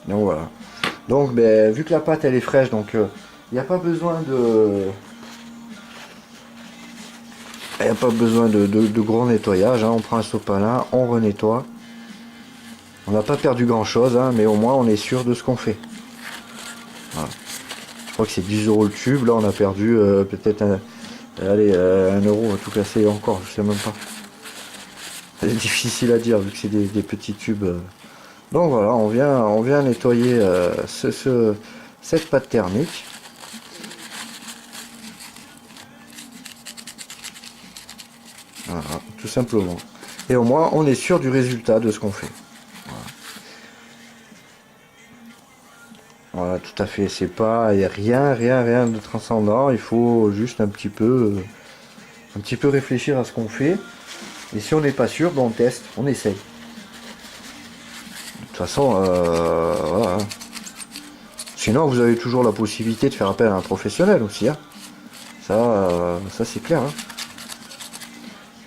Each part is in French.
Donc voilà. Donc ben, vu que la pâte elle est fraîche, donc il n'y a pas besoin de... Il n'y a pas besoin de gros nettoyage, hein. On prend un sopalin, on renettoie. On n'a pas perdu grand chose, hein, mais au moins on est sûr de ce qu'on fait. Voilà. Je crois que c'est 10 euros le tube, là on a perdu peut-être allez, 1 euro, tout casser encore, je sais même pas. C'est difficile à dire vu que c'est des petits tubes. Donc voilà, on vient nettoyer cette pâte thermique. Voilà, tout simplement. Et au moins on est sûr du résultat de ce qu'on fait. Voilà, tout à fait. C'est pas, y a rien de transcendant. Il faut juste un petit peu réfléchir à ce qu'on fait. Et si on n'est pas sûr, ben on teste, on essaye. De toute façon, voilà. Sinon, vous avez toujours la possibilité de faire appel à un professionnel aussi, hein. Ça c'est clair, hein.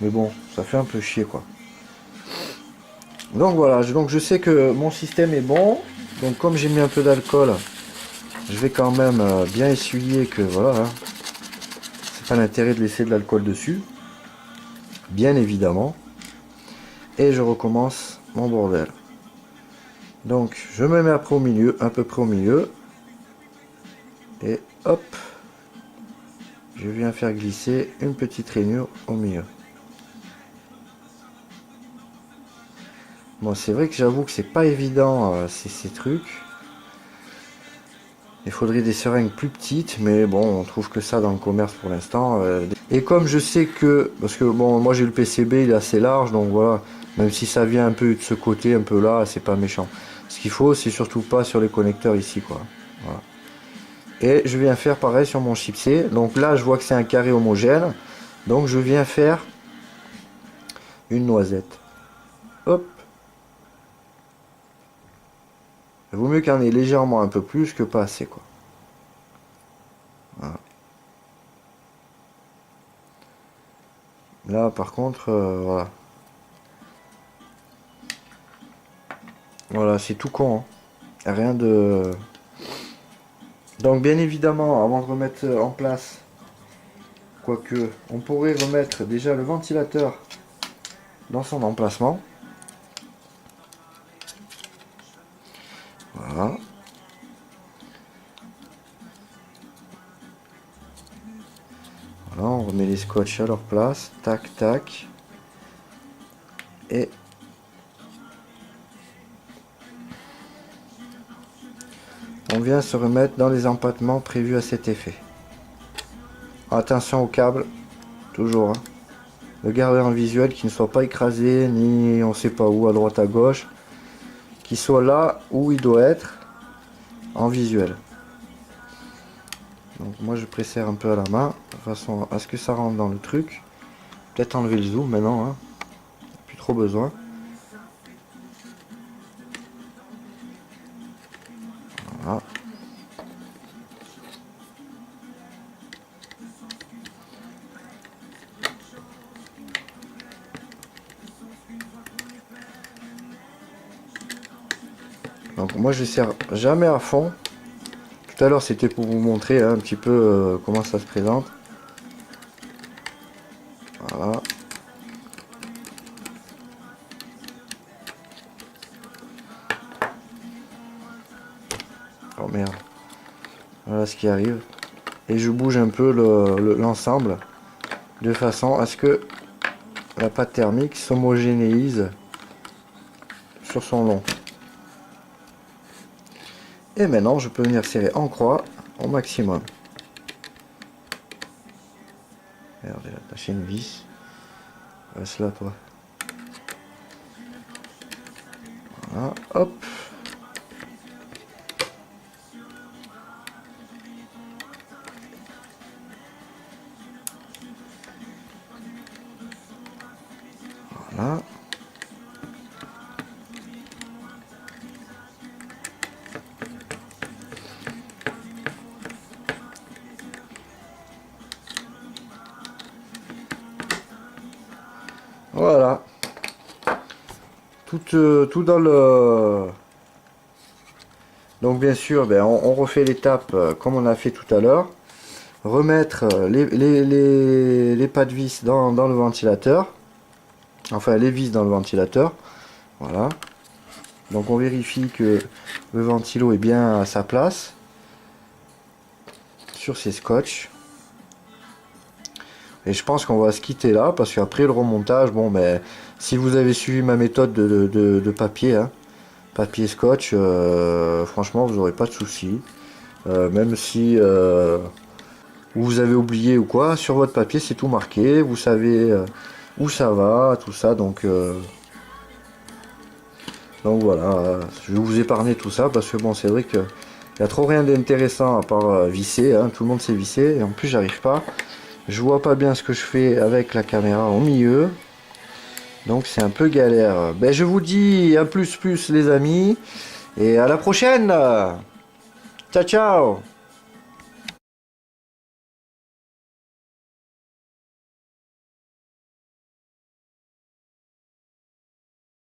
Mais bon, ça fait un peu chier, quoi. Donc voilà, donc je sais que mon système est bon. Donc comme j'ai mis un peu d'alcool, je vais quand même bien essuyer que voilà, hein. C'est pas l'intérêt de laisser de l'alcool dessus, bien évidemment. Et je recommence mon bordel. Donc je me mets après au milieu, à peu près au milieu. Et hop, je viens faire glisser une petite rainure au milieu. Bon, c'est vrai que j'avoue que c'est pas évident ces trucs. Il faudrait des seringues plus petites, mais bon, on trouve que ça dans le commerce pour l'instant. Et comme je sais que, parce que bon, moi j'ai le PCB, il est assez large, donc voilà, même si ça vient un peu de ce côté, un peu là, c'est pas méchant. Ce qu'il faut, c'est surtout pas sur les connecteurs ici, quoi. Voilà. Et je viens faire pareil sur mon chipset. Donc là, je vois que c'est un carré homogène. Donc je viens faire une noisette. Hop. Il vaut mieux qu'il y en ait légèrement un peu plus que pas assez, quoi. Voilà. Là, par contre, voilà. Voilà, c'est tout con, hein. Rien de... Donc bien évidemment, avant de remettre en place, quoique, on pourrait remettre déjà le ventilateur dans son emplacement. Voilà. Voilà, on remet les scotch à leur place. Tac, tac. Et on vient se remettre dans les empattements prévus à cet effet. Attention au câble, toujours, hein. Le garder en visuel, qui ne soit pas écrasé, ni on sait pas où, à droite, à gauche. Qu'il soit là où il doit être, en visuel. Donc moi je presserre un peu à la main, de façon à ce que ça rentre dans le truc. Peut-être enlever le zoom maintenant, hein. Plus trop besoin. Voilà. Donc moi je serre jamais à fond. Tout à l'heure c'était pour vous montrer, hein, un petit peu comment ça se présente. Voilà. Oh merde. Voilà ce qui arrive. Et je bouge un peu l'ensemble de façon à ce que la pâte thermique s'homogénéise sur son long. Et maintenant je peux venir serrer en croix au maximum. Merde, j'ai attaché une vis. Reste là toi. Voilà, hop. Voilà. Voilà. Tout dans le... Donc bien sûr, ben, on refait l'étape comme on a fait tout à l'heure. Remettre les pas de vis dans le ventilateur. Enfin, les vis dans le ventilateur. Voilà. Donc on vérifie que le ventilo est bien à sa place. Sur ces scotch. Et je pense qu'on va se quitter là, parce qu'après le remontage, bon ben, si vous avez suivi ma méthode de papier, hein, papier scotch, franchement vous n'aurez pas de soucis. Même si vous avez oublié ou quoi, sur votre papier c'est tout marqué, vous savez où ça va, tout ça, donc voilà, je vais vous épargner tout ça, parce que bon, c'est vrai que il n'y a trop rien d'intéressant à part visser, hein, tout le monde sait visser, et en plus j'arrive pas. Je vois pas bien ce que je fais avec la caméra au milieu. Donc c'est un peu galère. Ben, je vous dis à plus les amis. Et à la prochaine. Ciao ciao.